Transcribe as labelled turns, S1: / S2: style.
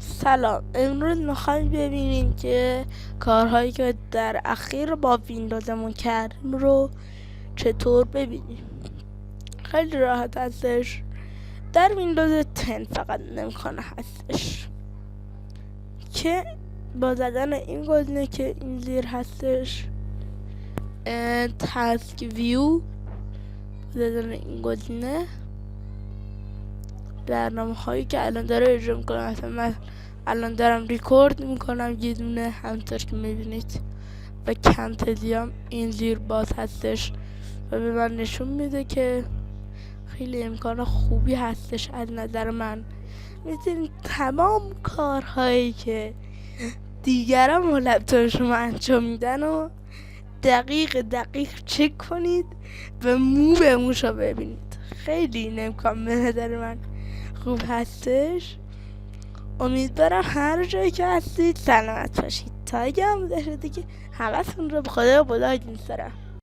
S1: سلام، امروز میخوایم ببینیم که کارهایی که در اخیر با ویندوزمون کردیم رو چطور ببینیم. خیلی راحت هستش. در ویندوز 10 فقط امکانه هستش که با زدن این گزینه که این زیر هستش، تاسک ویو، زدن این گزینه برنامه هایی که الان داره اجرا میکنم، مثلا من الان دارم ریکورد میکنم یه دونه، همونطور که میبینید، و کنتزیام این زیر باز هستش و به من نشون میده که خیلی امکان خوبی هستش. از نظر من میتونید تمام کارهایی که دیگران و لپتاپ شما انجام میدن و دقیق چک کنید و مو به موشا ببینید. خیلی این امکان به نظر من خوب هستش. امیدوارم هر جایی که هستید سلامت باشید. تا اگه هم بوده شده که همتون رو به خدا و خدا می‌سپارم.